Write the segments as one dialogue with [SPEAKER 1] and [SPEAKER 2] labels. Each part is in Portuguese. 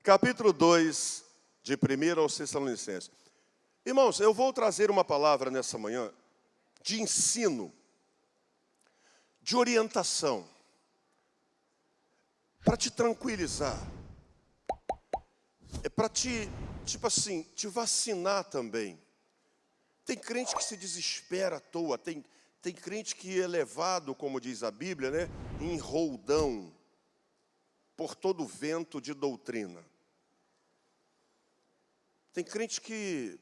[SPEAKER 1] capítulo 2, de 1 aos Tessalonicenses. Irmãos, eu vou trazer uma palavra nessa manhã de ensino, de orientação, para te tranquilizar, para te vacinar também. Tem crente que se desespera à toa, tem crente que é levado, como diz a Bíblia, né, em roldão, por todo vento de doutrina. Tem crente que,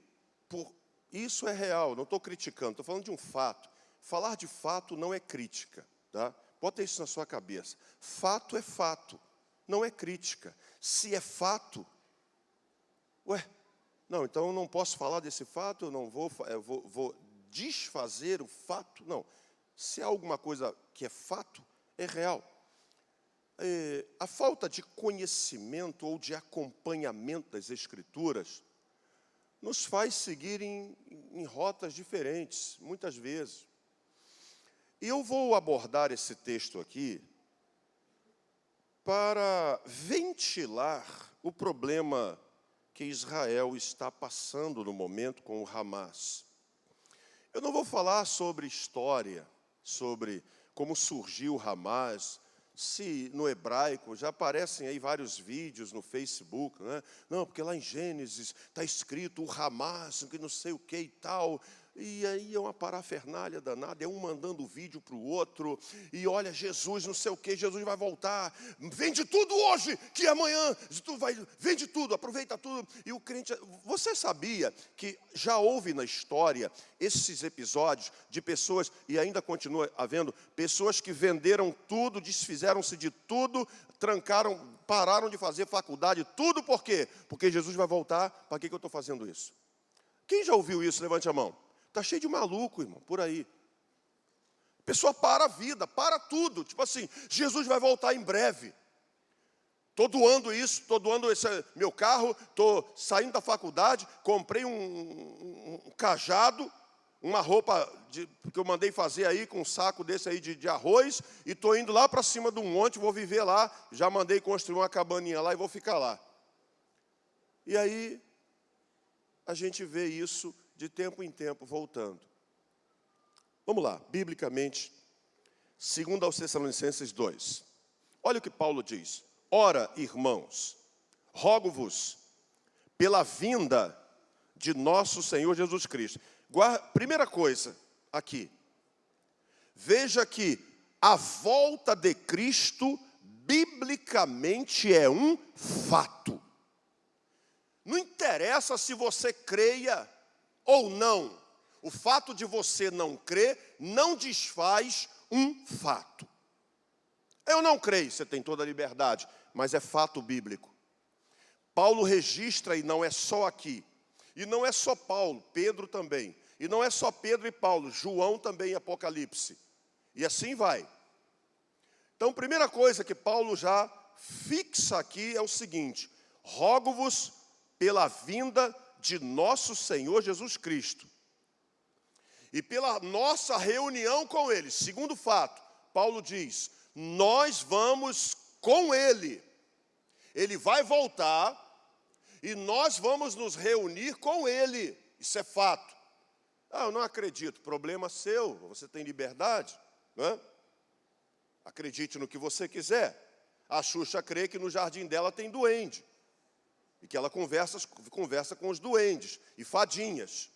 [SPEAKER 1] isso é real, não estou criticando, estou falando de um fato. Falar de fato não é crítica, tá? Bota isso na sua cabeça. Fato é fato, não é crítica. Se é fato, não, então eu não posso falar desse fato, eu não vou desfazer o fato. Não, se há alguma coisa que é fato, é real. A falta de conhecimento ou de acompanhamento das Escrituras nos faz seguir em rotas diferentes, muitas vezes. E eu vou abordar esse texto aqui para ventilar o problema que Israel está passando no momento com o Hamas. Eu não vou falar sobre história, sobre como surgiu o Hamas, se no hebraico, já aparecem aí vários vídeos no Facebook, né? Não, porque lá em Gênesis está escrito o Hamas, que não sei o que e tal. E aí é uma parafernália danada, é um mandando vídeo para o outro, e olha, Jesus, não sei o que, Jesus vai voltar, vende tudo hoje, que amanhã, vende tudo, aproveita tudo. E o crente, você sabia que já houve na história esses episódios de pessoas, e ainda continua havendo, pessoas que venderam tudo, desfizeram-se de tudo, pararam de fazer faculdade, tudo por quê? Porque Jesus vai voltar, para que eu estou fazendo isso? Quem já ouviu isso? Levante a mão. Está cheio de maluco, irmão, por aí. A pessoa para a vida, para tudo. Tipo assim, Jesus vai voltar em breve. Estou doando isso, estou doando esse meu carro, estou saindo da faculdade, comprei um cajado, uma roupa que eu mandei fazer aí, com um saco desse aí de arroz, e estou indo lá para cima do monte, vou viver lá, já mandei construir uma cabaninha lá e vou ficar lá. E aí, a gente vê isso de tempo em tempo voltando. Vamos lá, biblicamente, 2 aos Tessalonicenses 2. Olha o que Paulo diz. Ora, irmãos, rogo-vos pela vinda de nosso Senhor Jesus Cristo. Primeira coisa aqui. Veja que a volta de Cristo, biblicamente, é um fato. Não interessa se você creia ou não. O fato de você não crer não desfaz um fato. Eu não creio, você tem toda a liberdade, mas é fato bíblico. Paulo registra, e não é só aqui, e não é só Paulo, Pedro também, e não é só Pedro e Paulo, João também em Apocalipse, e assim vai. Então, primeira coisa que Paulo já fixa aqui é o seguinte: rogo-vos pela vinda de nosso Senhor Jesus Cristo e pela nossa reunião com Ele. Segundo fato, Paulo diz, nós vamos com Ele. Ele vai voltar e nós vamos nos reunir com Ele. Isso é fato. Eu não acredito, problema seu, você tem liberdade, né? Acredite no que você quiser. A Xuxa crê que no jardim dela tem duende. E que ela conversa com os duendes e fadinhas.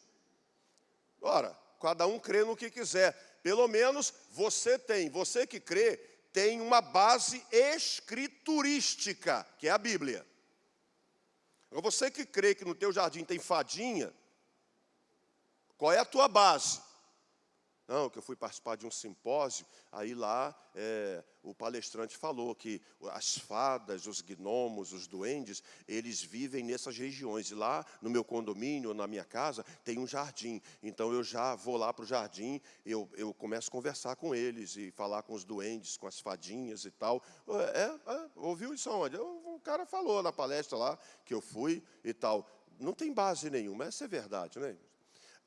[SPEAKER 1] Ora, cada um crê no que quiser. Pelo menos você que crê, tem uma base escriturística, que é a Bíblia. Agora, você que crê que no teu jardim tem fadinha, qual é a tua base? Não, que eu fui participar de um simpósio, aí lá o palestrante falou que as fadas, os gnomos, os duendes, eles vivem nessas regiões. E lá no meu condomínio, na minha casa, tem um jardim. Então eu já vou lá para o jardim, eu começo a conversar com eles e falar com os duendes, com as fadinhas e tal. Ouviu isso onde? O cara falou na palestra lá que eu fui e tal. Não tem base nenhuma, essa é verdade, né?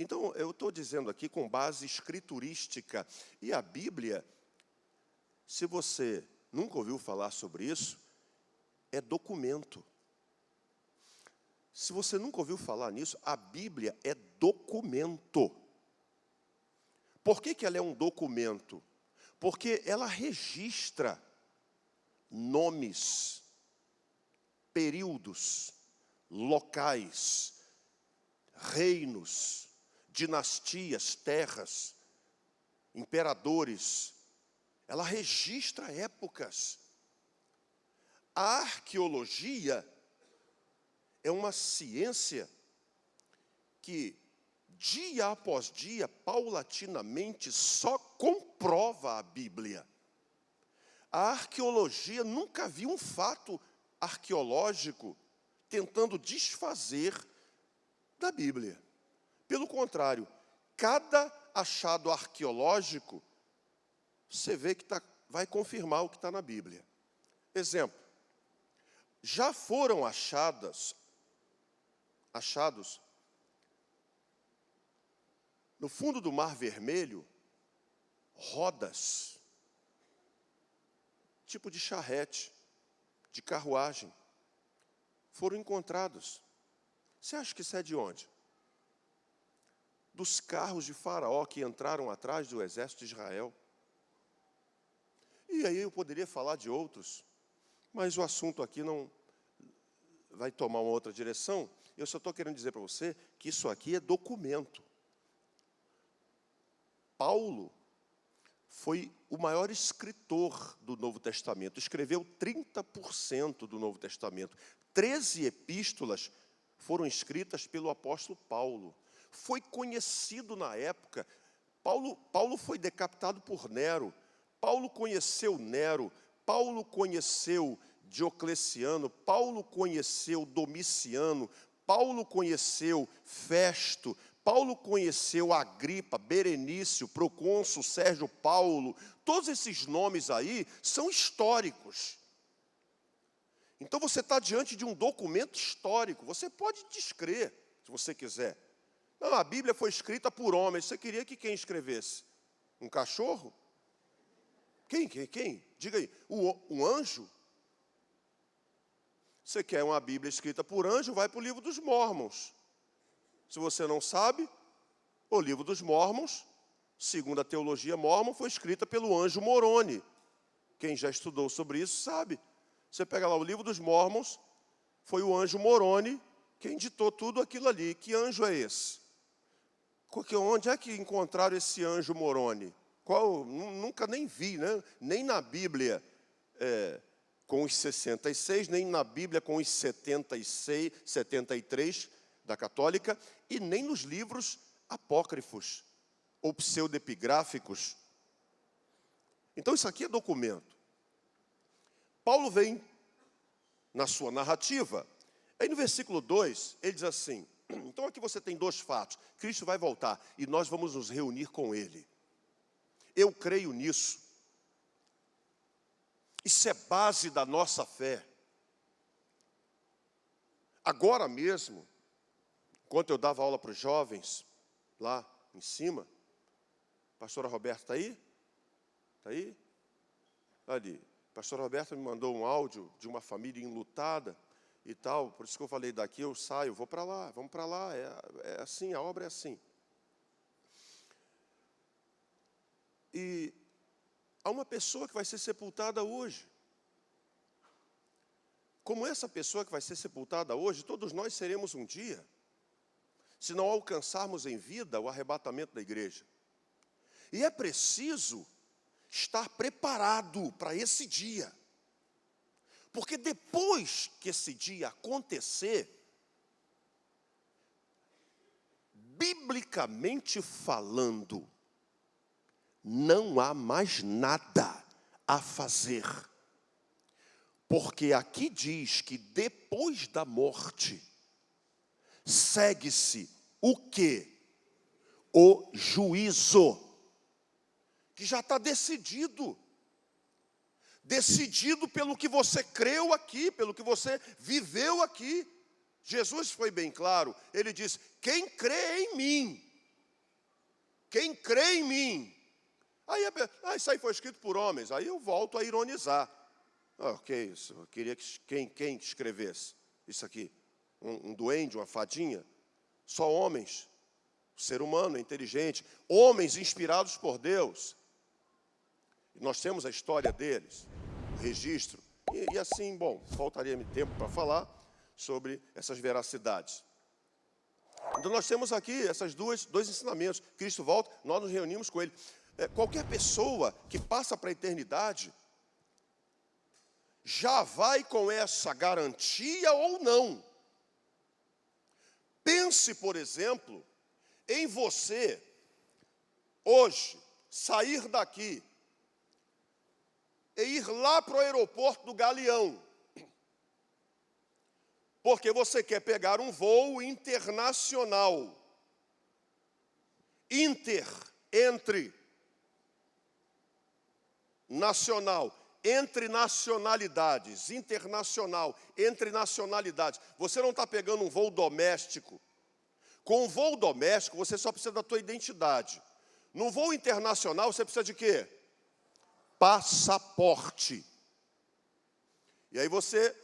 [SPEAKER 1] Então, eu estou dizendo aqui com base escriturística. E a Bíblia, se você nunca ouviu falar sobre isso, é documento. Se você nunca ouviu falar nisso, a Bíblia é documento. Por que ela é um documento? Porque ela registra nomes, períodos, locais, reinos, dinastias, terras, imperadores. Ela registra épocas. A arqueologia é uma ciência que, dia após dia, paulatinamente, só comprova a Bíblia. A arqueologia nunca viu um fato arqueológico tentando desfazer da Bíblia. Pelo contrário, cada achado arqueológico, você vê que vai confirmar o que está na Bíblia. Exemplo, já foram achados no fundo do Mar Vermelho rodas, tipo de charrete, de carruagem, foram encontrados. Você acha que isso é de onde? Dos carros de Faraó que entraram atrás do exército de Israel. E aí eu poderia falar de outros, mas o assunto aqui não vai tomar uma outra direção. Eu só estou querendo dizer para você que isso aqui é documento. Paulo foi o maior escritor do Novo Testamento. Escreveu 30% do Novo Testamento. 13 epístolas foram escritas pelo apóstolo Paulo. Foi conhecido na época. Paulo foi decapitado por Nero. Paulo conheceu Nero. Paulo conheceu Diocleciano. Paulo conheceu Domiciano. Paulo conheceu Festo. Paulo conheceu Agripa, Berenício, Procônsul, Sérgio Paulo. Todos esses nomes aí são históricos. Então você está diante de um documento histórico. Você pode descrer, se você quiser. Não, a Bíblia foi escrita por homens. Você queria que quem escrevesse? Um cachorro? Quem? Diga aí. Um anjo? Você quer uma Bíblia escrita por anjo, vai para o livro dos Mórmons. Se você não sabe, o livro dos Mórmons, segundo a teologia mórmon, foi escrita pelo anjo Moroni. Quem já estudou sobre isso sabe. Você pega lá o livro dos Mórmons, foi o anjo Moroni quem ditou tudo aquilo ali. Que anjo é esse? Onde é que encontraram esse anjo Moroni? Nunca nem vi, né? Nem na Bíblia com os 66, nem na Bíblia com os 76, 73 da católica, e nem nos livros apócrifos ou pseudepigráficos. Então isso aqui é documento. Paulo vem na sua narrativa. Aí no versículo 2, ele diz assim, então aqui você tem dois fatos. Cristo vai voltar e nós vamos nos reunir com Ele. Eu creio nisso. Isso é base da nossa fé. Agora mesmo, enquanto eu dava aula para os jovens, lá em cima, a pastora Roberta está aí? Está aí? Ali. A pastora Roberta me mandou um áudio de uma família enlutada e tal, por isso que eu falei, daqui eu saio, vou para lá, vamos para lá, é assim, a obra é assim. E há uma pessoa que vai ser sepultada hoje. Como essa pessoa que vai ser sepultada hoje, todos nós seremos um dia, se não alcançarmos em vida o arrebatamento da igreja. E é preciso estar preparado para esse dia. Porque depois que esse dia acontecer, biblicamente falando, não há mais nada a fazer. Porque aqui diz que depois da morte, segue-se o quê? O juízo, que já está decidido. Decidido pelo que você creu aqui, pelo que você viveu aqui. Jesus foi bem claro, ele diz, quem crê em mim, quem crê em mim. Aí isso aí foi escrito por homens, aí eu volto a ironizar. Que isso, eu queria que quem escrevesse isso aqui. um duende, uma fadinha. Só homens. O ser humano é inteligente. Homens inspirados por Deus. Nós temos a história deles, o registro. E assim, bom, faltaria-me tempo para falar sobre essas veracidades. Então nós temos aqui esses dois ensinamentos. Cristo volta, nós nos reunimos com Ele. Qualquer pessoa que passa para a eternidade já vai com essa garantia ou não. Pense, por exemplo, em você, hoje, sair daqui e ir lá para o aeroporto do Galeão, porque você quer pegar um voo internacional, entre nacional, entre nacionalidades, internacional, entre nacionalidades. Você não está pegando um voo doméstico. Com um voo doméstico, você só precisa da tua identidade. No voo internacional, você precisa de quê? Passaporte. E aí você,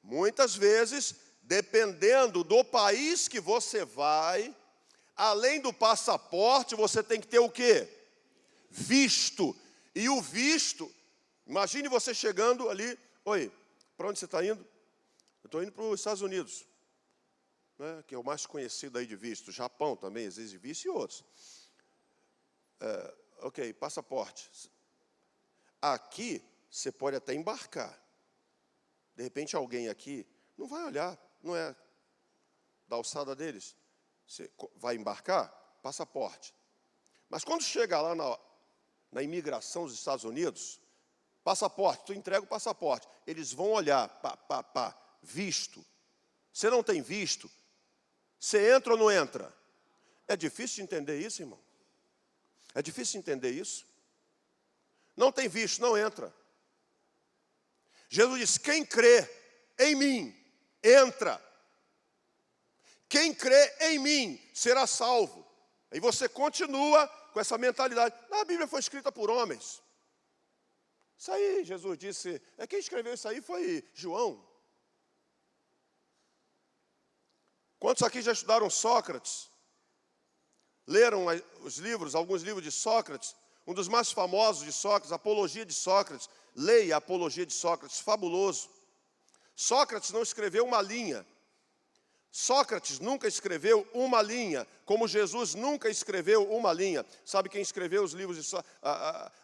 [SPEAKER 1] muitas vezes, dependendo do país que você vai, além do passaporte, você tem que ter o quê? Visto. E o visto, imagine você chegando ali, oi, para onde você está indo? Eu estou indo para os Estados Unidos, né, que é o mais conhecido aí de visto. Japão também exige visto e outros. Ok, passaporte. Aqui, você pode até embarcar. De repente, alguém aqui não vai olhar, não é da alçada deles. Você vai embarcar? Passaporte. Mas quando chega lá na imigração dos Estados Unidos, passaporte, tu entrega o passaporte. Eles vão olhar, visto. Você não tem visto? Você entra ou não entra? É difícil de entender isso, irmão? É difícil de entender isso? Não tem visto, não entra. Jesus diz, quem crê em mim, entra. Quem crê em mim, será salvo. E você continua com essa mentalidade. A Bíblia foi escrita por homens. Isso aí, Jesus disse, quem escreveu isso aí foi João. Quantos aqui já estudaram Sócrates? Leram os livros, alguns livros de Sócrates? Um dos mais famosos de Sócrates, Apologia de Sócrates. Leia a Apologia de Sócrates, fabuloso. Sócrates não escreveu uma linha. Sócrates nunca escreveu uma linha, como Jesus nunca escreveu uma linha. Sabe quem escreveu os livros de Sócrates?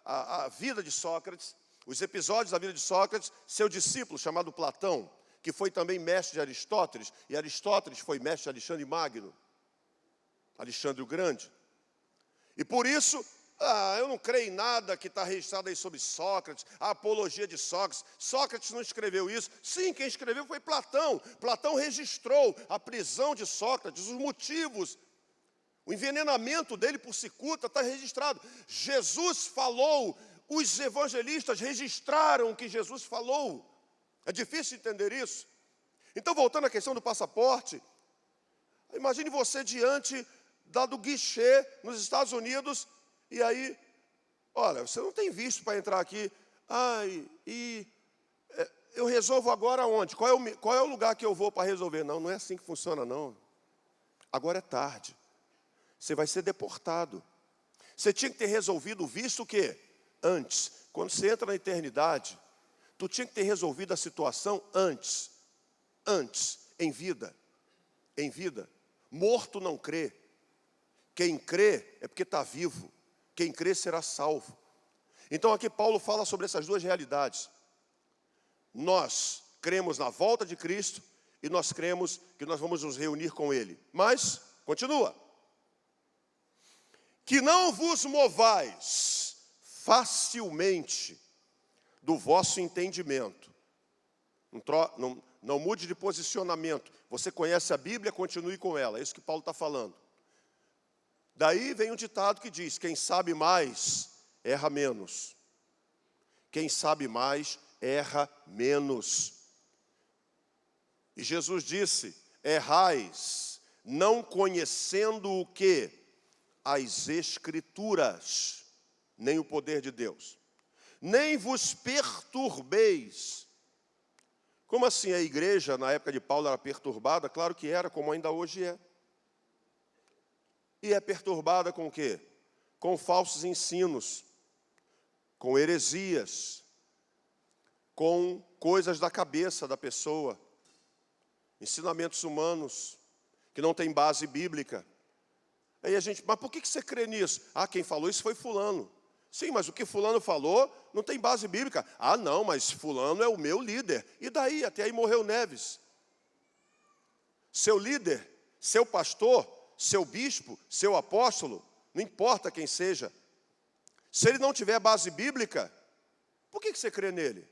[SPEAKER 1] A vida de Sócrates, os episódios da vida de Sócrates? Seu discípulo, chamado Platão, que foi também mestre de Aristóteles, e Aristóteles foi mestre de Alexandre Magno, Alexandre o Grande. E por isso, eu não creio em nada que está registrado aí sobre Sócrates, a apologia de Sócrates. Sócrates não escreveu isso. Sim, quem escreveu foi Platão. Platão registrou a prisão de Sócrates, os motivos, o envenenamento dele por cicuta está registrado. Jesus falou, os evangelistas registraram o que Jesus falou. É difícil entender isso. Então, voltando à questão do passaporte, imagine você diante do guichê nos Estados Unidos, e aí, olha, você não tem visto para entrar aqui. Eu resolvo agora onde? Qual é o lugar que eu vou para resolver? Não, não é assim que funciona, não. Agora é tarde. Você vai ser deportado. Você tinha que ter resolvido o visto o quê? Antes. Quando você entra na eternidade, tu tinha que ter resolvido a situação antes. Antes, em vida. Em vida. Morto não crê. Quem crê é porque está vivo. Quem crê será salvo. Então aqui Paulo fala sobre essas duas realidades. Nós cremos na volta de Cristo e nós cremos que nós vamos nos reunir com Ele. Mas, continua. Que não vos movais facilmente do vosso entendimento. Não mude de posicionamento. Você conhece a Bíblia, continue com ela. É isso que Paulo está falando. Daí vem um ditado que diz, quem sabe mais, erra menos. Quem sabe mais, erra menos. E Jesus disse, errais, não conhecendo o quê? As Escrituras, nem o poder de Deus. Nem vos perturbeis Como assim a igreja, na época de Paulo, era perturbada? Claro que era, como ainda hoje é. E é perturbada com o quê? Com falsos ensinos, com heresias, com coisas da cabeça da pessoa, ensinamentos humanos, que não tem base bíblica. Aí a gente, mas por que você crê nisso? Ah, quem falou isso foi fulano. Sim, mas o que fulano falou não tem base bíblica. Ah, não, mas fulano é o meu líder. E daí? Até aí morreu Neves. Seu líder, seu pastor, seu bispo, seu apóstolo, não importa quem seja. Se ele não tiver base bíblica, por que você crê nele?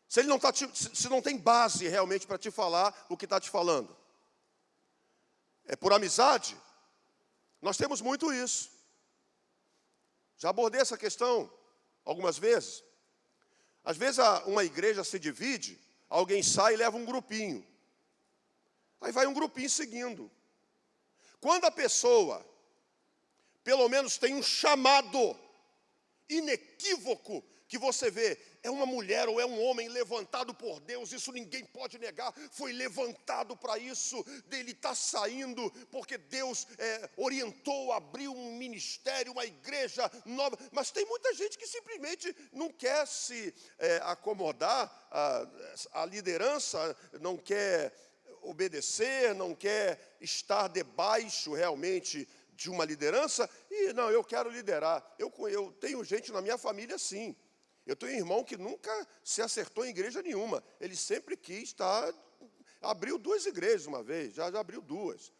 [SPEAKER 1] Se ele não tá se não tem base realmente para te falar o que está te falando. É por amizade? Nós temos muito isso. Já abordei essa questão algumas vezes. Às vezes uma igreja se divide, alguém sai e leva um grupinho. Aí vai um grupinho seguindo. Quando a pessoa, pelo menos tem um chamado inequívoco, que você vê, é uma mulher ou é um homem levantado por Deus, isso ninguém pode negar, foi levantado para isso, ele está saindo, porque Deus orientou, abriu um ministério, uma igreja nova, mas tem muita gente que simplesmente não quer se acomodar à liderança, não quer obedecer, não quer estar debaixo realmente de uma liderança, e não, eu quero liderar. Eu tenho gente na minha família assim. Eu tenho um irmão que nunca se acertou em igreja nenhuma. Ele sempre quis estar... Abriu 2 igrejas uma vez, já abriu 2.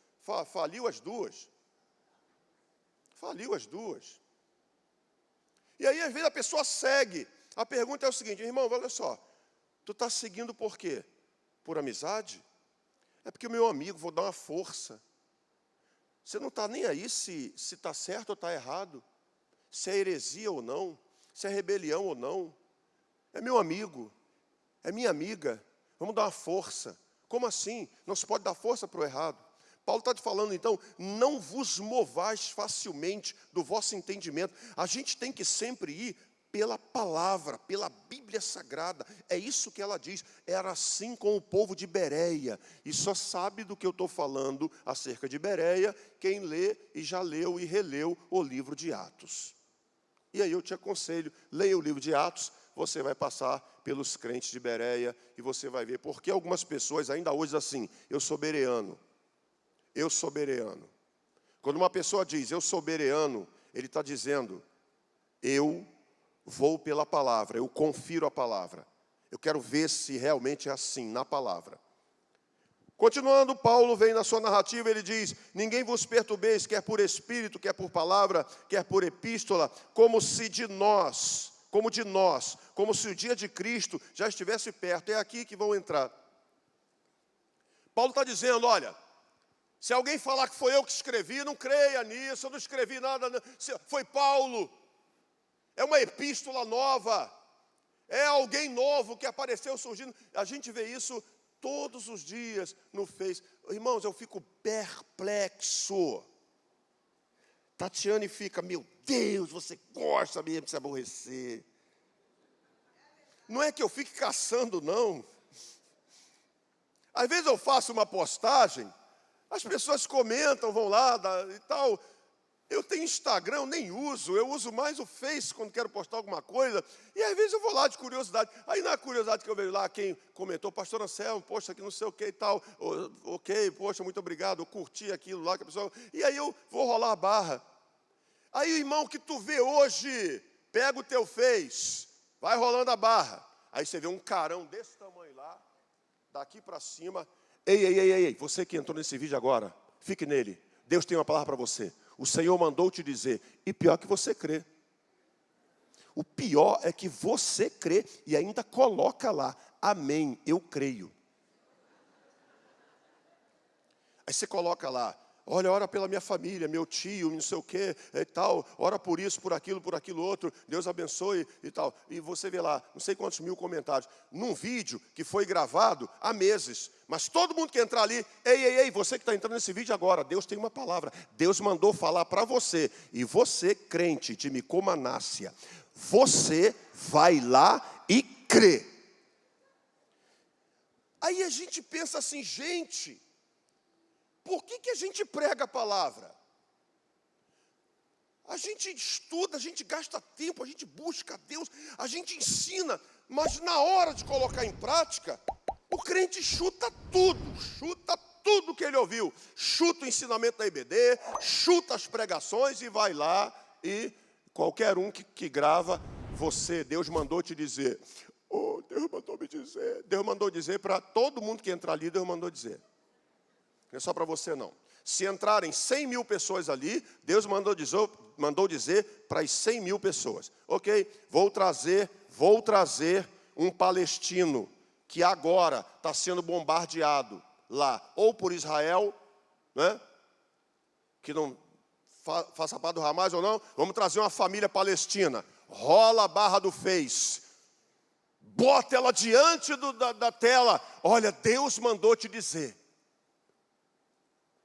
[SPEAKER 1] Faliu as 2. Faliu as 2. E aí, às vezes, a pessoa segue. A pergunta é o seguinte, irmão, olha só. Tu está seguindo por quê? Por amizade? É porque o meu amigo, vou dar uma força. Você não está nem aí se está certo ou está errado. Se é heresia ou não. Se é rebelião ou não. É meu amigo, é minha amiga, vamos dar uma força. Como assim? Não se pode dar força para o errado. Paulo está te falando, então, não vos movais facilmente do vosso entendimento. A gente tem que sempre ir pela palavra, pela Bíblia Sagrada. É isso que ela diz. Era assim com o povo de Bereia. E só sabe do que eu estou falando acerca de Bereia quem lê e já leu e releu o livro de Atos. E aí eu te aconselho, leia o livro de Atos, você vai passar pelos crentes de Bereia e você vai ver porque algumas pessoas ainda hoje assim, eu sou bereano. Eu sou bereano. Quando uma pessoa diz, eu sou bereano, ele está dizendo, eu vou pela palavra, eu confiro a palavra. Eu quero ver se realmente é assim, na palavra. Continuando, Paulo vem na sua narrativa, ele diz, ninguém vos perturbeis, quer por espírito, quer por palavra, quer por epístola, como se o dia de Cristo já estivesse perto. É aqui que vão entrar. Paulo está dizendo, olha, se alguém falar que foi eu que escrevi, não creia nisso, eu não escrevi nada, foi Paulo. É uma epístola nova, é alguém novo que apareceu surgindo. A gente vê isso todos os dias no Face. Irmãos, eu fico perplexo. Tatiane fica, meu Deus, você gosta mesmo de se aborrecer. Não é que eu fique caçando, não. Às vezes eu faço uma postagem, as pessoas comentam, vão lá e tal. Eu tenho Instagram, eu nem uso, eu uso mais o Face quando quero postar alguma coisa. E às vezes eu vou lá de curiosidade. Aí na curiosidade que eu vejo lá, quem comentou, pastor Anselmo, poxa, que não sei o que e tal. Ok, poxa, muito obrigado, eu curti aquilo lá que a pessoa... E aí eu vou rolar a barra. Aí o irmão que tu vê hoje, pega o teu Face, vai rolando a barra. Aí você vê um carão desse tamanho lá, daqui para cima. Ei, você que entrou nesse vídeo agora, fique nele. Deus tem uma palavra para você. O Senhor mandou te dizer, e pior que você crê. O pior é que você crê e ainda coloca lá, amém, eu creio. Aí você coloca lá, olha, ora pela minha família, meu tio, não sei o que e tal, ora por isso, por aquilo outro, Deus abençoe e tal. E você vê lá, não sei quantos mil comentários, num vídeo que foi gravado há meses, mas todo mundo que entrar ali, ei, você que está entrando nesse vídeo agora, Deus tem uma palavra, Deus mandou falar para você, e você, crente de Micomanácia, você vai lá e crê. Aí a gente pensa assim, gente, por que a gente prega a palavra? A gente estuda, a gente gasta tempo, a gente busca a Deus, a gente ensina, mas na hora de colocar em prática, o crente chuta tudo que ele ouviu. Chuta o ensinamento da IBD, chuta as pregações e vai lá e qualquer um que grava, Deus mandou te dizer. Oh, Deus mandou me dizer. Deus mandou dizer para todo mundo que entrar ali, Deus mandou dizer. Não é só para você não. Se entrarem 100 mil pessoas ali, Deus mandou dizer para as 100 mil pessoas. Ok, vou trazer um palestino que agora está sendo bombardeado lá, ou por Israel, né? Que não faça parte do Hamas ou não, vamos trazer uma família palestina. Rola a barra do Face. Bota ela diante da tela. Olha, Deus mandou te dizer.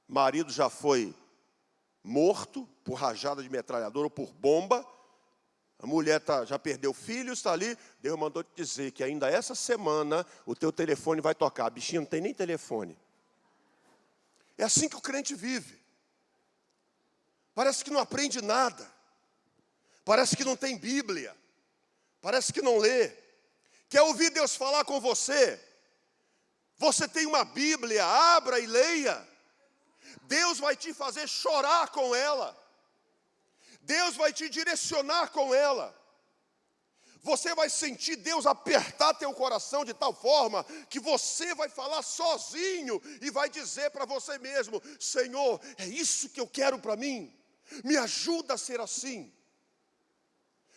[SPEAKER 1] Marido já foi morto por rajada de metralhadora ou por bomba. A mulher já perdeu filhos, está ali. Deus mandou te dizer que ainda essa semana o teu telefone vai tocar. A bichinha não tem nem telefone. É assim que o crente vive. Parece que não aprende nada. Parece que não tem Bíblia. Parece que não lê. Quer ouvir Deus falar com você? Você tem uma Bíblia, abra e leia. Deus vai te fazer chorar com ela. Deus vai te direcionar com ela. Você vai sentir Deus apertar teu coração de tal forma que você vai falar sozinho e vai dizer para você mesmo: Senhor, é isso que eu quero para mim. Me ajuda a ser assim.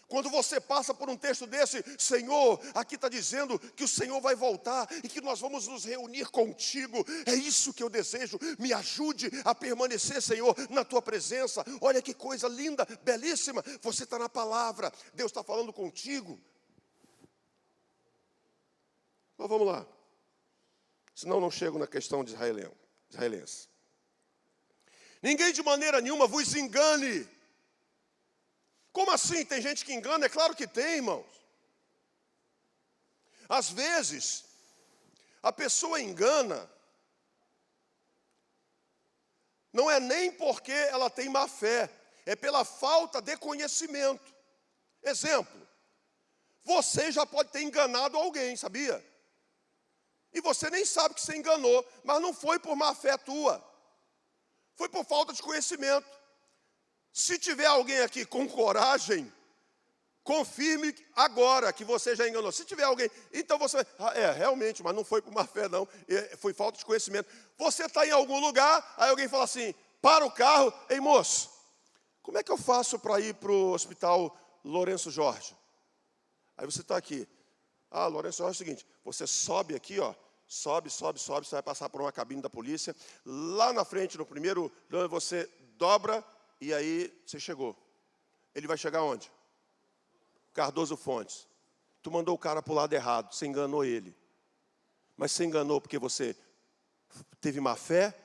[SPEAKER 1] Quando você passa por um texto desse, Senhor, aqui está dizendo que o Senhor vai voltar e que nós vamos nos reunir contigo. É isso que eu desejo. Me ajude a permanecer, Senhor, na tua presença. Olha que coisa linda, belíssima. Você está na palavra. Deus está falando contigo. Mas vamos lá. Senão não chego na questão de israelense. Ninguém de maneira nenhuma vos engane. Como assim? Tem gente que engana? É claro que tem, irmãos. Às vezes, a pessoa engana, não é nem porque ela tem má fé, é pela falta de conhecimento. Exemplo, você já pode ter enganado alguém, sabia? E você nem sabe que você enganou, mas não foi por má fé tua, foi por falta de conhecimento. Se tiver alguém aqui com coragem, confirme agora que você já enganou. Se tiver alguém, então você vai, realmente, mas não foi por má fé não, foi falta de conhecimento. Você está em algum lugar, aí alguém fala assim, para o carro, ei moço, como é que eu faço para ir para o hospital Lourenço Jorge? Aí você está aqui, Lourenço Jorge é o seguinte, você sobe aqui, sobe, você vai passar por uma cabine da polícia, lá na frente, no primeiro, você dobra, e aí você chegou. Ele vai chegar onde? Cardoso Fontes. Tu mandou o cara para o lado errado, você enganou ele. Mas você enganou porque você teve má fé?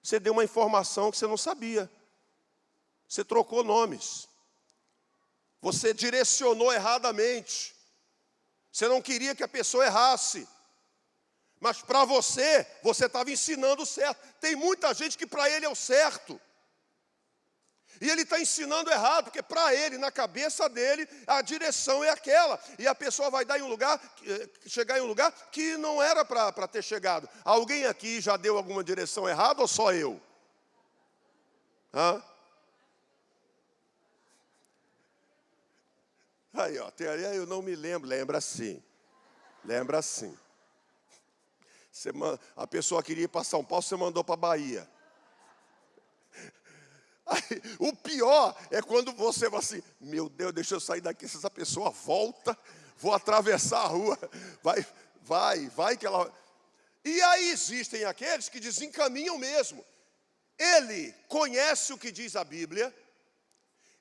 [SPEAKER 1] Você deu uma informação que você não sabia. Você trocou nomes. Você direcionou erradamente. Você não queria que a pessoa errasse. Mas para você estava ensinando o certo. Tem muita gente que para ele é o certo. E ele está ensinando errado, porque para ele, na cabeça dele, a direção é aquela. E a pessoa vai chegar em um lugar que não era para ter chegado. Alguém aqui já deu alguma direção errada ou só eu? Aí, eu não me lembro. Lembra sim. A pessoa queria ir para São Paulo, você mandou para Bahia. Aí, o pior é quando você fala assim, meu Deus, deixa eu sair daqui, se essa pessoa volta, vou atravessar a rua, vai que ela... E aí existem aqueles que desencaminham mesmo. Ele conhece o que diz a Bíblia,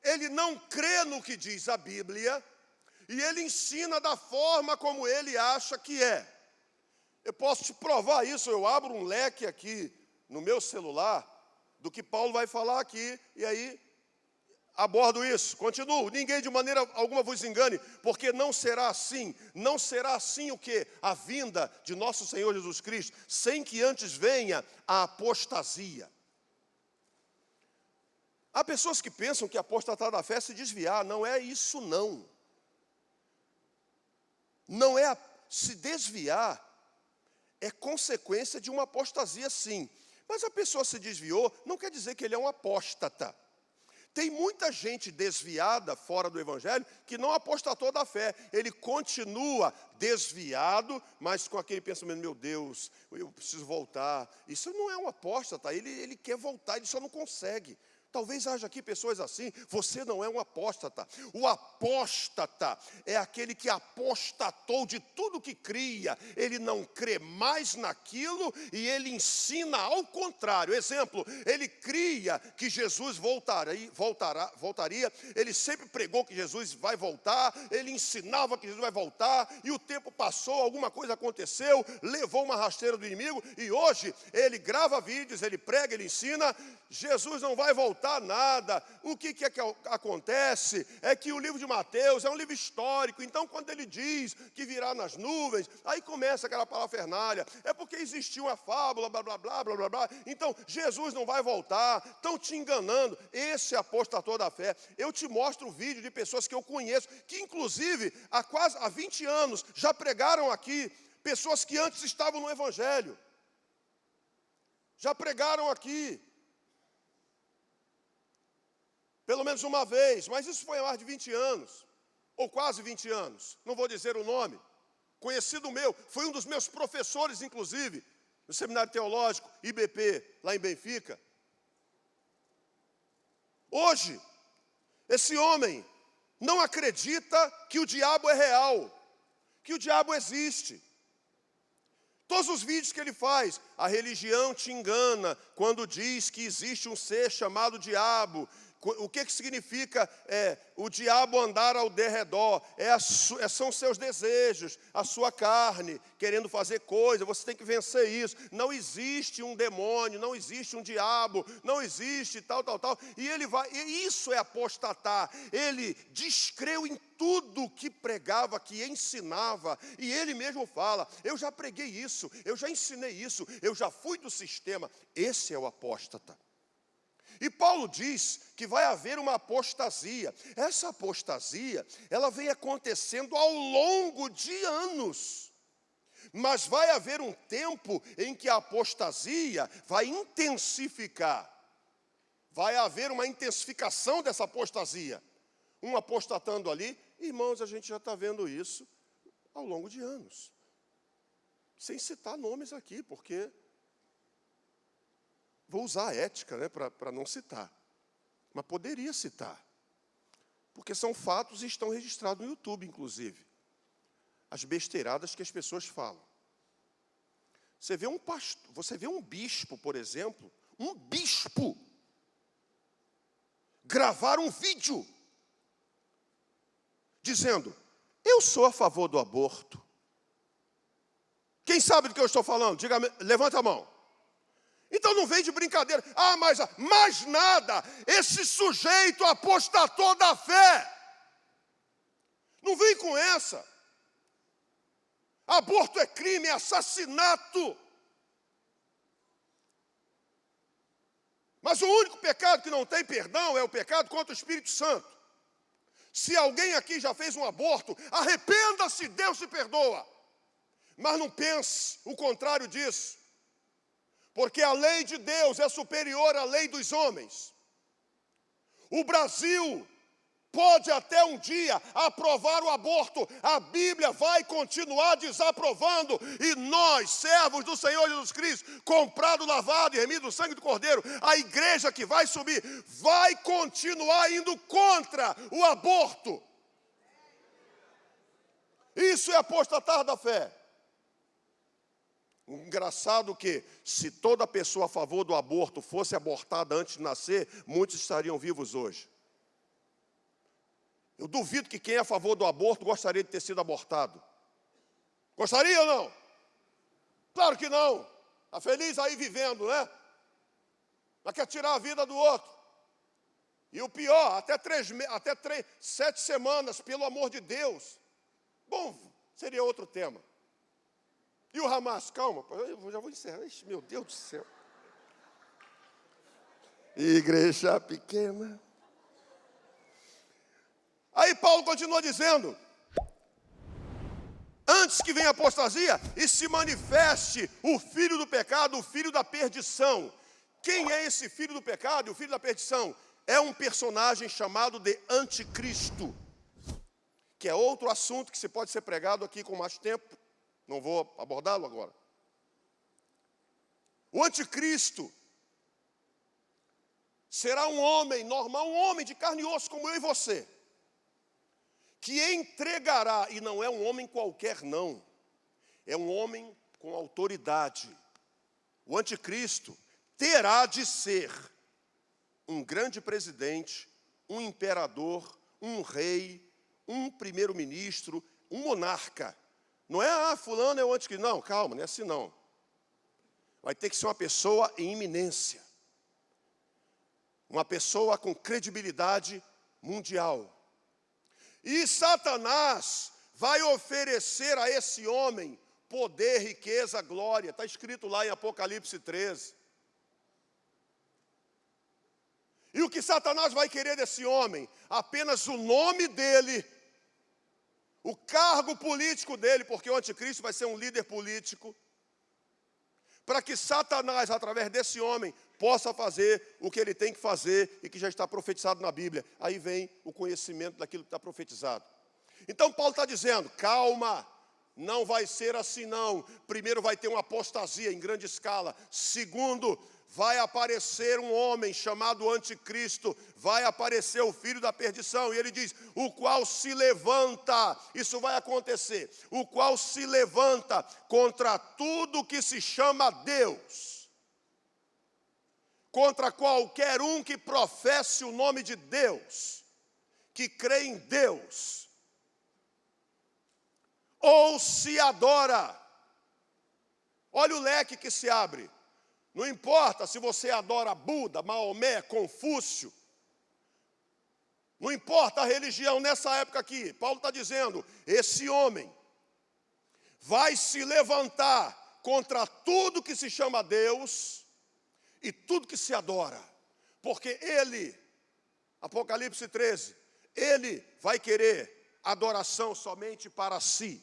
[SPEAKER 1] ele não crê no que diz a Bíblia, e ele ensina da forma como ele acha que é. Eu posso te provar isso, eu abro um leque aqui no meu celular, do que Paulo vai falar aqui, e aí abordo isso, continuo. Ninguém de maneira alguma vos engane, porque não será assim o quê? A vinda de nosso Senhor Jesus Cristo, sem que antes venha a apostasia. Há pessoas que pensam que apostatar da fé é se desviar. Não é isso, não. Não é se desviar, é consequência de uma apostasia, sim. Mas a pessoa se desviou, não quer dizer que ele é um apóstata. Tem muita gente desviada fora do Evangelho que não apostatou da fé. Ele continua desviado, mas com aquele pensamento, meu Deus, eu preciso voltar. Isso não é um apóstata, ele quer voltar, ele só não consegue. Talvez haja aqui pessoas assim. Você não é um apóstata. O apóstata é aquele que apostatou de tudo que cria. Ele não crê mais naquilo e ele ensina ao contrário. Exemplo, ele cria que Jesus voltaria. Ele sempre pregou que Jesus vai voltar. Ele ensinava que Jesus vai voltar. E o tempo passou, alguma coisa aconteceu, levou uma rasteira do inimigo. E hoje ele grava vídeos, ele prega, ele ensina. Jesus não vai voltar nada. O que é que acontece? É que o livro de Mateus é um livro histórico. Então, quando ele diz que virá nas nuvens, aí começa aquela parafernália. É porque existiu uma fábula, blá, blá, blá, blá, blá, blá. Então, Jesus não vai voltar. Estão te enganando. Esse é apostator da fé. Eu te mostro um vídeo de pessoas que eu conheço, que inclusive há 20 anos já pregaram aqui. Pessoas que antes estavam no Evangelho. Já pregaram aqui. Pelo menos uma vez, mas isso foi há mais de 20 anos, ou quase 20 anos, não vou dizer o nome. Conhecido meu, foi um dos meus professores, inclusive, no Seminário Teológico, IBP, lá em Benfica. Hoje, esse homem não acredita que o diabo é real, que o diabo existe. Todos os vídeos que ele faz, a religião te engana quando diz que existe um ser chamado diabo. O que significa o diabo andar ao derredor? São seus desejos, a sua carne, querendo fazer coisa, você tem que vencer isso. Não existe um demônio, não existe um diabo, não existe tal. E isso é apostatar. Ele descreu em tudo que pregava, que ensinava, e ele mesmo fala, eu já preguei isso, eu já ensinei isso, eu já fui do sistema. Esse é o apóstata. E Paulo diz que vai haver uma apostasia. Essa apostasia, ela vem acontecendo ao longo de anos. Mas vai haver um tempo em que a apostasia vai intensificar. Vai haver uma intensificação dessa apostasia. Um apostatando ali. Irmãos, a gente já está vendo isso ao longo de anos. Sem citar nomes aqui, porque vou usar a ética, né, para não citar. Mas poderia citar. Porque são fatos e estão registrados no YouTube, inclusive. As besteiradas que as pessoas falam. Você vê um bispo, por exemplo, um bispo, gravar um vídeo dizendo, eu sou a favor do aborto. Quem sabe do que eu estou falando? Levanta a mão. Então não vem de brincadeira. Mas mais nada, esse sujeito apostatou da fé. Não vem com essa. Aborto é crime, é assassinato. Mas o único pecado que não tem perdão é o pecado contra o Espírito Santo. Se alguém aqui já fez um aborto, arrependa-se, Deus te perdoa. Mas não pense o contrário disso. Porque a lei de Deus é superior à lei dos homens. O Brasil pode até um dia aprovar o aborto. A Bíblia vai continuar desaprovando. E nós, servos do Senhor Jesus Cristo, comprado, lavado e remido do sangue do Cordeiro, a igreja que vai subir, vai continuar indo contra o aborto. Isso é apostatar da fé. Engraçado que, se toda pessoa a favor do aborto fosse abortada antes de nascer, muitos estariam vivos hoje. Eu duvido que quem é a favor do aborto gostaria de ter sido abortado. Gostaria ou não? Claro que não. Está feliz aí vivendo, né? Mas quer tirar a vida do outro. E o pior, até 7 semanas, pelo amor de Deus. Bom, seria outro tema. E o Hamas? Calma, eu já vou encerrar. Ixi, meu Deus do céu. Igreja pequena. Aí Paulo continua dizendo: antes que venha a apostasia e se manifeste o filho do pecado, o filho da perdição. Quem é esse filho do pecado e o filho da perdição? É um personagem chamado de Anticristo, que é outro assunto que se pode ser pregado aqui com mais tempo. Não vou abordá-lo agora. O Anticristo será um homem normal, um homem de carne e osso como eu e você, que entregará, e não é um homem qualquer não, é um homem com autoridade. O Anticristo terá de ser um grande presidente, um imperador, um rei, um primeiro-ministro, um monarca. Não é, fulano é o anticristo. Não, calma, não é assim não. Vai ter que ser uma pessoa em iminência. Uma pessoa com credibilidade mundial. E Satanás vai oferecer a esse homem poder, riqueza, glória. Está escrito lá em Apocalipse 13. E o que Satanás vai querer desse homem? Apenas o nome dele, o cargo político dele, porque o anticristo vai ser um líder político, para que Satanás, através desse homem, possa fazer o que ele tem que fazer e que já está profetizado na Bíblia. Aí vem o conhecimento daquilo que está profetizado. Então Paulo está dizendo, calma, não vai ser assim não. Primeiro vai ter uma apostasia em grande escala. Segundo, vai aparecer um homem chamado Anticristo, vai aparecer o filho da perdição, e ele diz, o qual se levanta, isso vai acontecer, o qual se levanta contra tudo que se chama Deus, contra qualquer um que professe o nome de Deus, que crê em Deus, ou se adora. Olha o leque que se abre. Não importa se você adora Buda, Maomé, Confúcio. Não importa a religião nessa época aqui. Paulo está dizendo, esse homem vai se levantar contra tudo que se chama Deus e tudo que se adora. Porque ele, Apocalipse 13, ele vai querer adoração somente para si.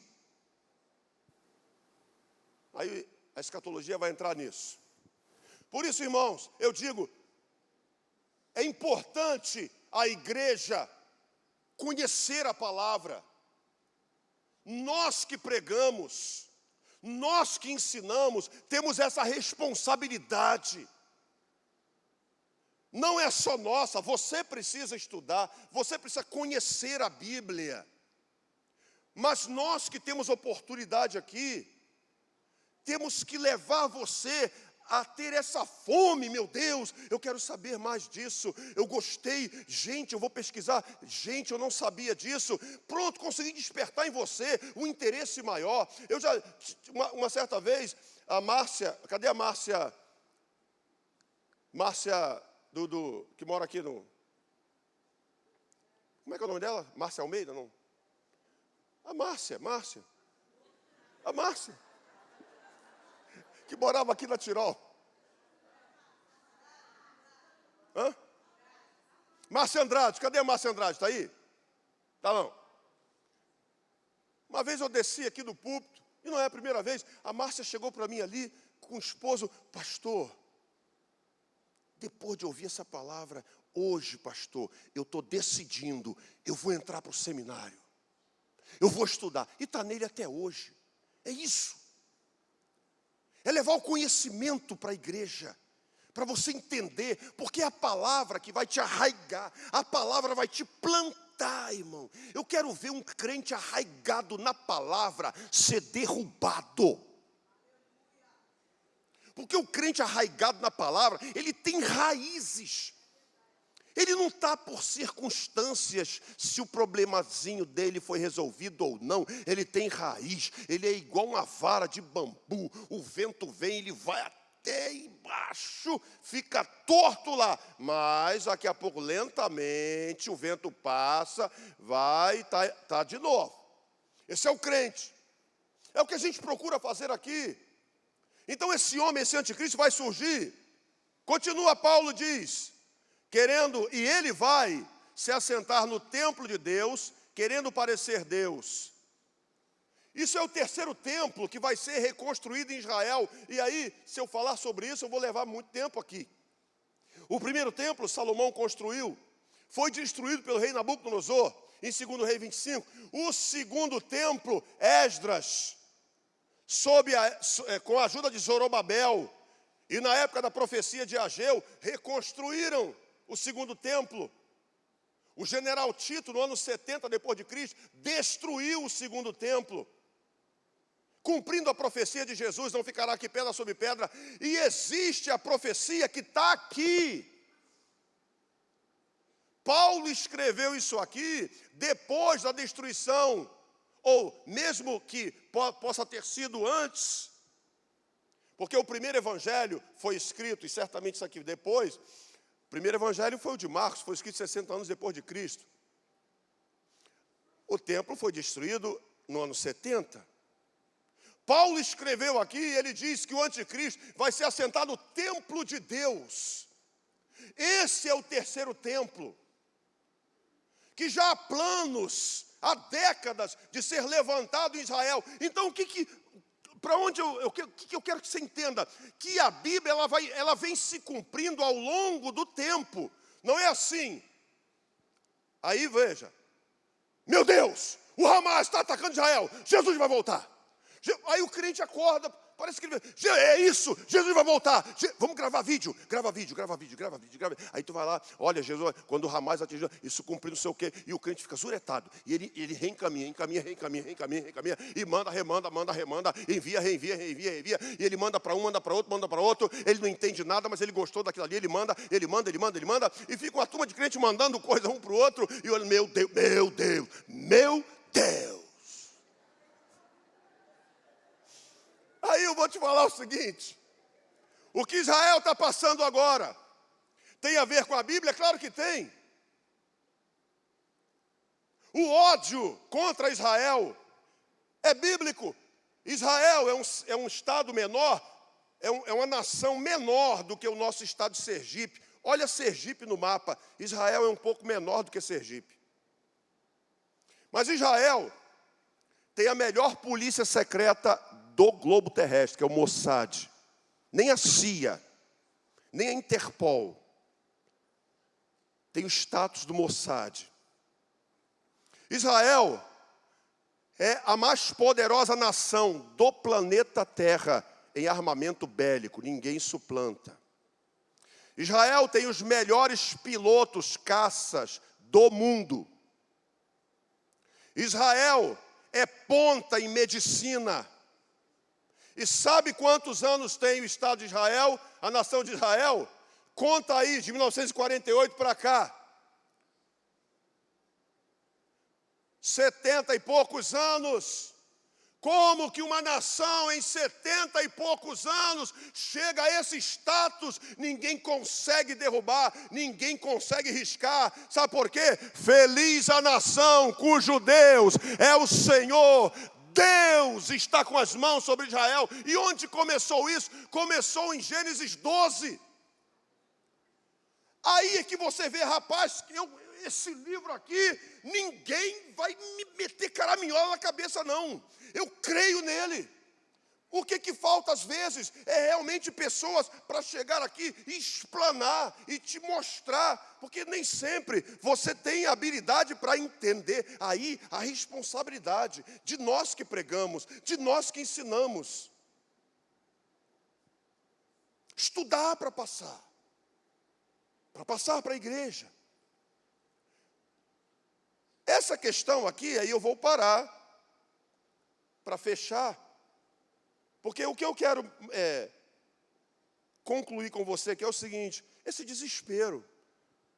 [SPEAKER 1] Aí a escatologia vai entrar nisso. Por isso, irmãos, eu digo, é importante a igreja conhecer a palavra. Nós que pregamos, nós que ensinamos, temos essa responsabilidade. Não é só nossa, você precisa estudar, você precisa conhecer a Bíblia. Mas nós que temos oportunidade aqui, temos que levar você a ter essa fome, meu Deus, eu quero saber mais disso, eu gostei, gente, eu vou pesquisar, gente, eu não sabia disso, pronto, consegui despertar em você um interesse maior. Eu já, uma certa vez, a Márcia, cadê a Márcia? Márcia, que mora aqui no... Como é que é o nome dela? Márcia Almeida, não? A Márcia. Que morava aqui na Tirol. Hã? Márcia Andrade, cadê a Márcia Andrade? Está aí? Tá não. Uma vez eu desci aqui do púlpito, e não é a primeira vez, a Márcia chegou para mim ali, com o esposo, pastor, depois de ouvir essa palavra, hoje, pastor, eu estou decidindo, eu vou entrar para o seminário, eu vou estudar, e está nele até hoje. É isso. É levar o conhecimento para a igreja, para você entender, porque é a palavra que vai te arraigar, a palavra vai te plantar, irmão. Eu quero ver um crente arraigado na palavra ser derrubado. Porque o crente arraigado na palavra, ele tem raízes. Ele não está por circunstâncias, se o problemazinho dele foi resolvido ou não. Ele tem raiz, ele é igual uma vara de bambu. O vento vem, ele vai até embaixo, fica torto lá. Mas daqui a pouco, lentamente, o vento passa, vai, tá de novo. Esse é o crente. É o que a gente procura fazer aqui. Então esse homem, esse anticristo vai surgir. Continua, Paulo diz, querendo, e ele vai se assentar no templo de Deus, querendo parecer Deus. Isso é o terceiro templo que vai ser reconstruído em Israel. E aí, se eu falar sobre isso, eu vou levar muito tempo aqui. O primeiro templo, Salomão construiu, foi destruído pelo rei Nabucodonosor, em 2 Reis 25. O segundo templo, Esdras, com a ajuda de Zorobabel, e na época da profecia de Ageu, reconstruíram o segundo templo. O general Tito, no ano 70 depois de Cristo, destruiu o segundo templo. Cumprindo a profecia de Jesus, não ficará aqui pedra sobre pedra. E existe a profecia que está aqui. Paulo escreveu isso aqui depois da destruição, ou mesmo que possa ter sido antes, porque o primeiro evangelho foi escrito, e certamente isso aqui depois, o primeiro evangelho foi o de Marcos, foi escrito 60 anos depois de Cristo. O templo foi destruído no ano 70. Paulo escreveu aqui, ele diz que o anticristo vai se assentar no templo de Deus. Esse é o terceiro templo, que já há planos, há décadas, de ser levantado em Israel. Então, para onde eu quero que você entenda? Que a Bíblia ela vem se cumprindo ao longo do tempo. Não é assim. Aí veja, meu Deus, o Hamas está atacando Israel, Jesus vai voltar. Aí o crente acorda, parece que ele é isso, Jesus vai voltar. Vamos gravar vídeo. Aí tu vai lá, olha, Jesus, quando o Hamas atingiu, isso cumpriu não sei o quê, e o crente fica zuretado. E ele reencaminha, e manda, remanda, envia, e ele manda para um, manda para outro, ele não entende nada, mas ele gostou daquilo ali, ele manda, e fica uma turma de crente mandando coisa um para o outro, e olha, meu Deus. Aí eu vou te falar o seguinte, o que Israel está passando agora, tem a ver com a Bíblia? Claro que tem. O ódio contra Israel é bíblico. Israel é um estado menor, é uma nação menor do que o nosso estado de Sergipe. Olha Sergipe no mapa, Israel é um pouco menor do que Sergipe. Mas Israel tem a melhor polícia secreta do globo terrestre, que é o Mossad. Nem a CIA, nem a Interpol tem o status do Mossad. Israel é a mais poderosa nação do planeta Terra em armamento bélico, ninguém suplanta. Israel tem os melhores pilotos caças do mundo. Israel é ponta em medicina. E sabe quantos anos tem o Estado de Israel, a nação de Israel? Conta aí, de 1948 para cá. 70 e poucos anos. Como que uma nação em 70 e poucos anos chega a esse status? Ninguém consegue derrubar, ninguém consegue riscar. Sabe por quê? Feliz a nação cujo Deus é o Senhor. Deus está com as mãos sobre Israel. E onde começou isso? Começou em Gênesis 12. Aí é que você vê, rapaz, esse livro aqui, ninguém vai me meter caraminhola na cabeça, não. Eu creio nele. O que falta às vezes é realmente pessoas para chegar aqui e explanar e te mostrar, porque nem sempre você tem habilidade para entender. Aí a responsabilidade de nós que pregamos, de nós que ensinamos. Estudar para passar para a igreja. Essa questão aqui, aí eu vou parar para fechar. Porque o que eu quero concluir com você aqui é o seguinte: esse desespero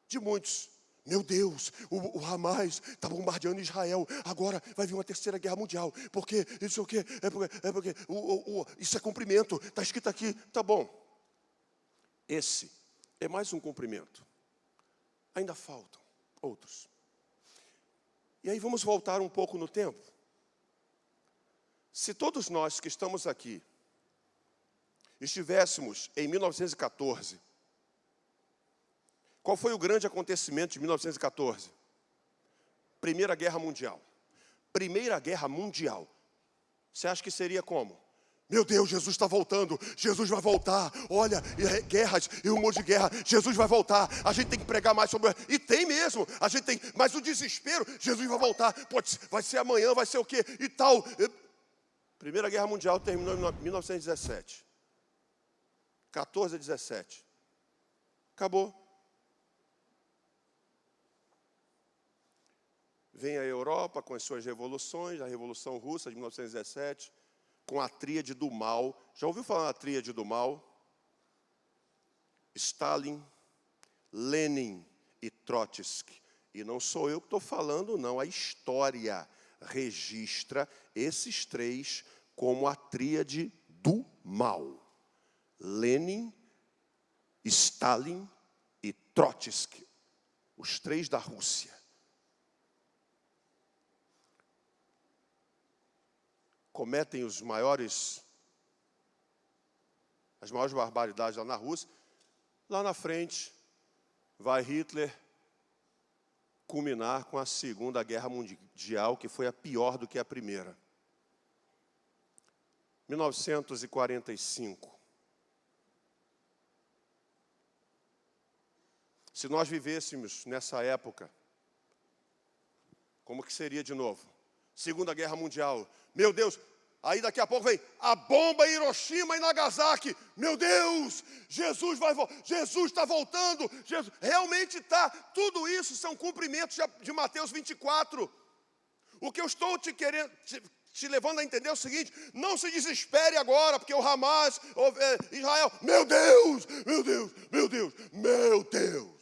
[SPEAKER 1] de muitos. Meu Deus, o Hamas está bombardeando Israel, agora vai vir uma terceira guerra mundial. Porque isso é o quê? É porque isso é cumprimento, está escrito aqui, tá bom. Esse é mais um cumprimento. Ainda faltam outros. E aí vamos voltar um pouco no tempo. Se todos nós que estamos aqui estivéssemos em 1914, qual foi o grande acontecimento de 1914? Primeira Guerra Mundial. Primeira Guerra Mundial. Você acha que seria como? Meu Deus, Jesus está voltando, Jesus vai voltar, olha, guerras e um monte de guerra, Jesus vai voltar, a gente tem que pregar mais sobre... E tem mesmo, a gente tem, mas o desespero, Jesus vai voltar, vai ser amanhã, vai ser o quê e tal. Primeira Guerra Mundial terminou em 1917, 14 a 17, acabou. Vem a Europa com as suas revoluções, a Revolução Russa de 1917, com a tríade do mal. Já ouviu falar na tríade do mal? Stalin, Lenin e Trotsky. E não sou eu que estou falando, não. A história registra esses três como a tríade do mal. Lenin, Stalin e Trotsky. Os três da Rússia. Cometem as maiores barbaridades lá na Rússia. Lá na frente, vai Hitler culminar com a Segunda Guerra Mundial, que foi a pior do que a primeira. 1945. Se nós vivêssemos nessa época, como que seria de novo? Segunda Guerra Mundial. Meu Deus, aí daqui a pouco vem a bomba em Hiroshima e Nagasaki. Meu Deus, Jesus está voltando. Jesus, realmente está. Tudo isso são cumprimentos de Mateus 24. O que eu estou te levando a entender é o seguinte: não se desespere agora, porque o Hamas, Israel, meu Deus, meu Deus, meu Deus, meu Deus.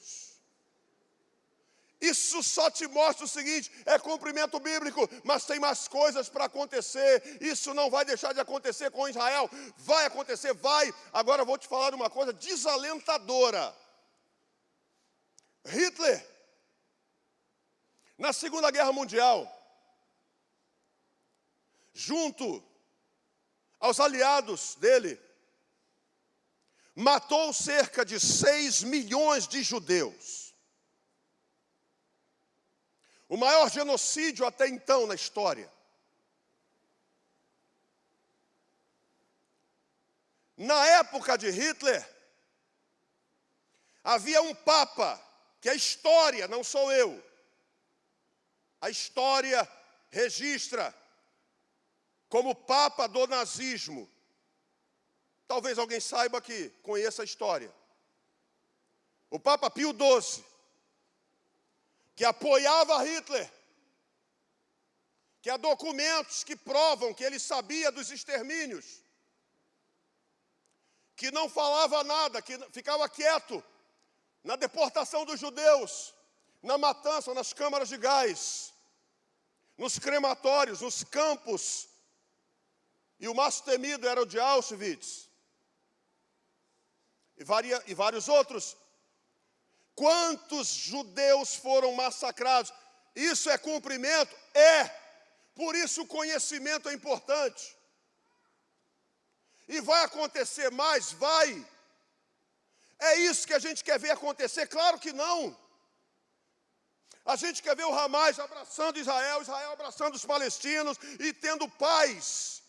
[SPEAKER 1] Isso só te mostra o seguinte: é cumprimento bíblico, mas tem mais coisas para acontecer. Isso não vai deixar de acontecer com Israel. Vai acontecer, vai. Agora eu vou te falar de uma coisa desalentadora. Hitler, na Segunda Guerra Mundial, junto aos aliados dele, matou cerca de 6 milhões de judeus. O maior genocídio até então na história. Na época de Hitler, havia um papa, que a história, não sou eu, a história registra como papa do nazismo. Talvez alguém saiba que conheça a história. O Papa Pio XII, que apoiava Hitler, que há documentos que provam que ele sabia dos extermínios, que não falava nada, que ficava quieto na deportação dos judeus, na matança, nas câmaras de gás, nos crematórios, nos campos, e o mais temido era o de Auschwitz, e vários outros. Quantos judeus foram massacrados? Isso é cumprimento? É. Por isso o conhecimento é importante. E vai acontecer mais? Vai. É isso que a gente quer ver acontecer? Claro que não. A gente quer ver o Hamas abraçando Israel, Israel abraçando os palestinos e tendo paz.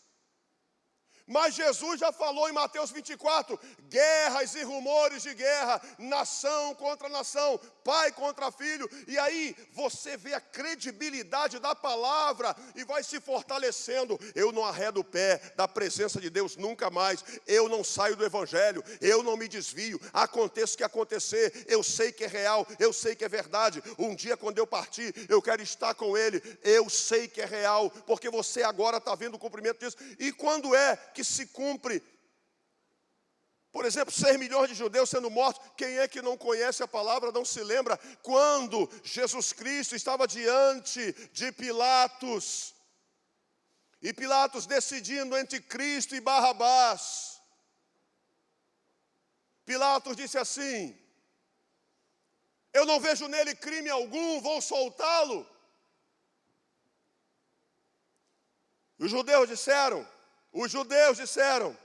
[SPEAKER 1] Mas Jesus já falou em Mateus 24, guerras e rumores de guerra, nação contra nação, pai contra filho. E aí você vê a credibilidade da palavra e vai se fortalecendo. Eu não arredo o pé da presença de Deus nunca mais. Eu não saio do evangelho, eu não me desvio. Aconteça o que acontecer, eu sei que é real, eu sei que é verdade. Um dia quando eu partir, eu quero estar com Ele. Eu sei que é real, porque você agora está vendo o cumprimento disso. E quando é que se cumpre? Por exemplo, 6 milhões de judeus sendo mortos. Quem é que não conhece a palavra, não se lembra quando Jesus Cristo estava diante de Pilatos, e Pilatos decidindo entre Cristo e Barrabás. Pilatos disse assim: eu não vejo nele crime algum, vou soltá-lo. Os judeus disseram,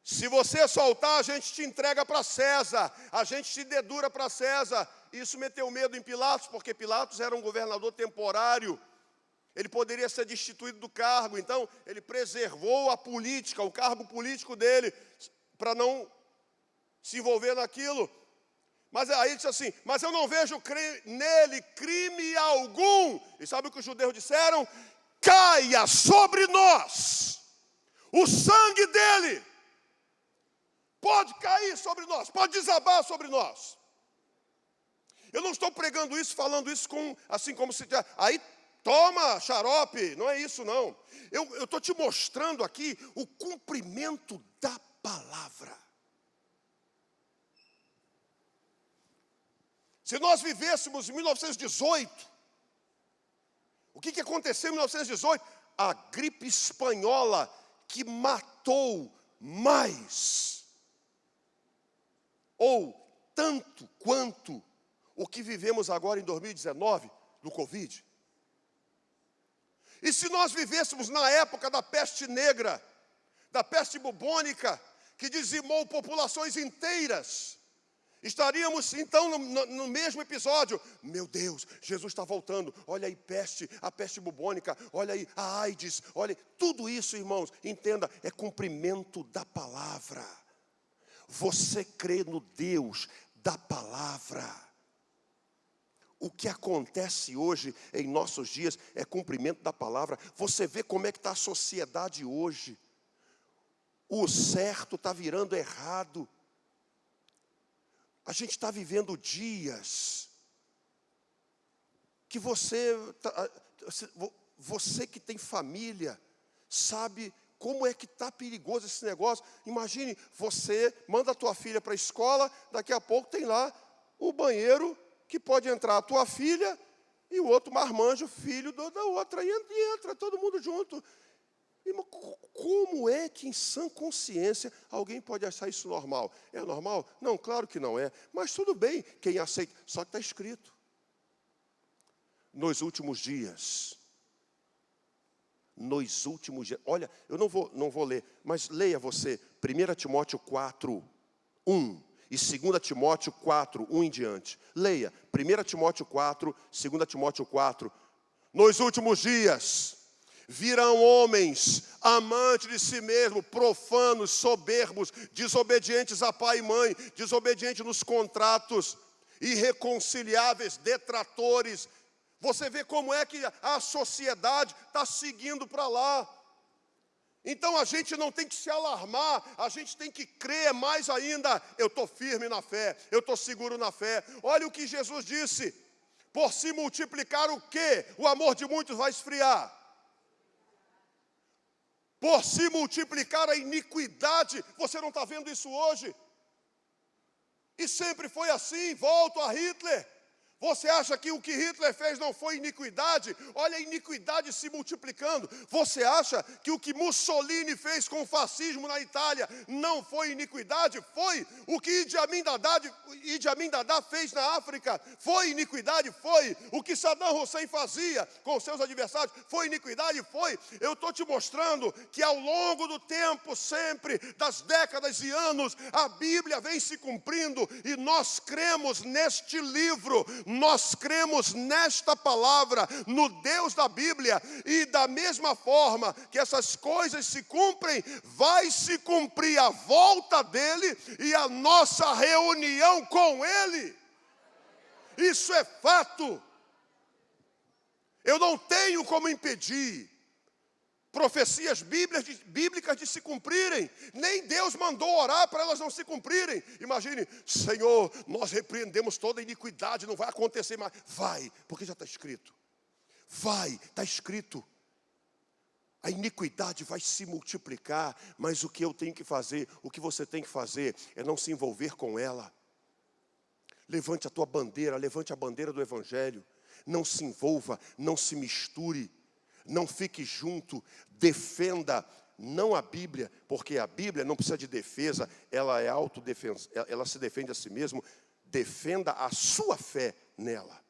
[SPEAKER 1] se você soltar, a gente te entrega para César, a gente te dedura para César. Isso meteu medo em Pilatos, porque Pilatos era um governador temporário. Ele poderia ser destituído do cargo, então ele preservou a política, o cargo político dele, para não se envolver naquilo. Mas aí ele disse assim: mas eu não vejo nele crime algum. E sabe o que os judeus disseram? Caia sobre nós o sangue dele. Pode cair sobre nós, pode desabar sobre nós. Eu não estou pregando isso, falando isso assim como se... Aí toma xarope, não é isso não. Eu estou te mostrando aqui o cumprimento da palavra. Se nós vivêssemos em 1918, o que aconteceu em 1918? A gripe espanhola, que matou mais, ou tanto quanto o que vivemos agora em 2019, do Covid. E se nós vivêssemos na época da peste negra, da peste bubônica, que dizimou populações inteiras, estaríamos então no mesmo episódio. Meu Deus, Jesus está voltando. Olha aí a peste bubônica, olha aí a AIDS, olha aí. Tudo isso, irmãos, entenda, é cumprimento da palavra. Você crê no Deus da palavra. O que acontece hoje em nossos dias é cumprimento da palavra. Você vê como é que está a sociedade hoje. O certo está virando errado. A gente está vivendo dias que você que tem família, sabe como é que está perigoso esse negócio. Imagine, você manda a tua filha para a escola, daqui a pouco tem lá o banheiro que pode entrar a tua filha e o outro marmanjo, filho da outra, e entra todo mundo junto. Irmão, como é que em sã consciência alguém pode achar isso normal? É normal? Não, claro que não é. Mas tudo bem, quem aceita. Só que está escrito. Nos últimos dias. Olha, eu não vou ler, mas leia você. 1 Timóteo 4, 1. E 2 Timóteo 4, 1 em diante. Leia, 1 Timóteo 4, 2 Timóteo 4. Nos últimos dias virão homens amantes de si mesmos, profanos, soberbos, desobedientes a pai e mãe, desobedientes nos contratos, irreconciliáveis, detratores. Você vê como é que a sociedade está seguindo para lá. Então a gente não tem que se alarmar, a gente tem que crer mais ainda. Eu estou firme na fé, eu estou seguro na fé. Olha o que Jesus disse: por se multiplicar o quê? O amor de muitos vai esfriar. Por se multiplicar a iniquidade, você não está vendo isso hoje? E sempre foi assim. Volto a Hitler. Você acha que o que Hitler fez não foi iniquidade? Olha a iniquidade se multiplicando. Você acha que o que Mussolini fez com o fascismo na Itália não foi iniquidade? Foi. O que Idi Amin Dada fez na África foi iniquidade? Foi. O que Saddam Hussein fazia com seus adversários foi iniquidade? Foi. Eu estou te mostrando que ao longo do tempo, sempre, das décadas e anos, a Bíblia vem se cumprindo e nós cremos neste livro. Nós cremos nesta palavra, no Deus da Bíblia, e da mesma forma que essas coisas se cumprem, vai se cumprir a volta dele e a nossa reunião com ele. Isso é fato. Eu não tenho como impedir profecias bíblicas de se cumprirem. Nem Deus mandou orar para elas não se cumprirem. Imagine, Senhor, nós repreendemos toda iniquidade, não vai acontecer mais. Vai, porque já está escrito. Vai, está escrito. A iniquidade vai se multiplicar, mas o que eu tenho que fazer, o que você tem que fazer, é não se envolver com ela. Levante a tua bandeira, levante a bandeira do Evangelho. Não se envolva, não se misture. Não fique junto, defenda não a Bíblia, porque a Bíblia não precisa de defesa, ela é autodefesa, ela se defende a si mesma. Defenda a sua fé nela.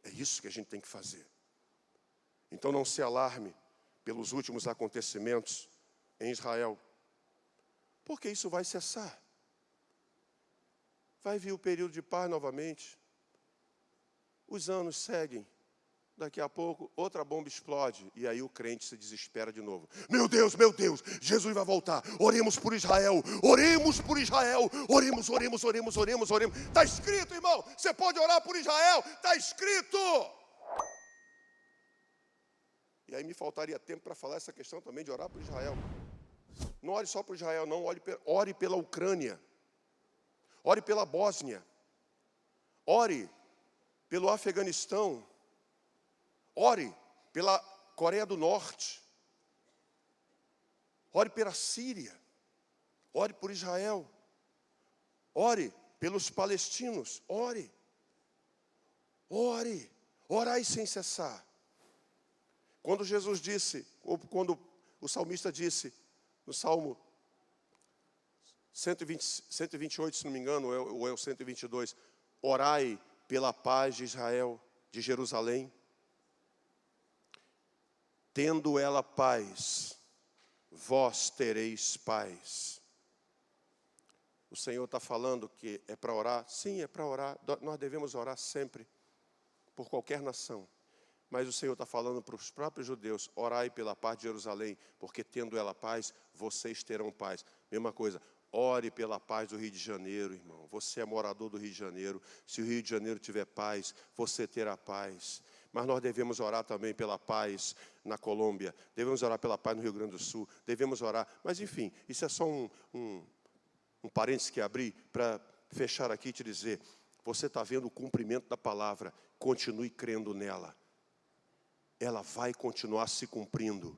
[SPEAKER 1] É isso que a gente tem que fazer. Então não se alarme pelos últimos acontecimentos em Israel, porque isso vai cessar. Vai vir o período de paz novamente. Os anos seguem. Daqui a pouco, outra bomba explode. E aí o crente se desespera de novo. Meu Deus, Jesus vai voltar. Oremos por Israel. Oremos por Israel. Oremos. Está escrito, irmão. Você pode orar por Israel. Está escrito. E aí me faltaria tempo para falar essa questão também de orar por Israel. Não ore só por Israel, não. Ore pela Ucrânia. Ore pela Bósnia. Ore pelo Afeganistão. Ore pela Coreia do Norte. Ore pela Síria. Ore por Israel. Ore pelos palestinos. Ore. Orai sem cessar. Quando Jesus disse, ou quando o salmista disse, no Salmo 128, se não me engano, ou é o 122, orai pela paz de Israel, de Jerusalém. Tendo ela paz, vós tereis paz. O Senhor está falando que é para orar? Sim, é para orar. Nós devemos orar sempre, por qualquer nação. Mas o Senhor está falando para os próprios judeus, orai pela paz de Jerusalém, porque tendo ela paz, vocês terão paz. Mesma coisa, ore pela paz do Rio de Janeiro, irmão. Você é morador do Rio de Janeiro. Se o Rio de Janeiro tiver paz, você terá paz. Mas nós devemos orar também pela paz na Colômbia. Devemos orar pela paz no Rio Grande do Sul. Devemos orar. Mas, enfim, isso é só um parênteses que abri para fechar aqui e te dizer, você está vendo o cumprimento da palavra. Continue crendo nela. Ela vai continuar se cumprindo.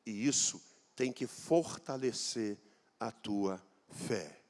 [SPEAKER 1] E isso tem que fortalecer a tua fé.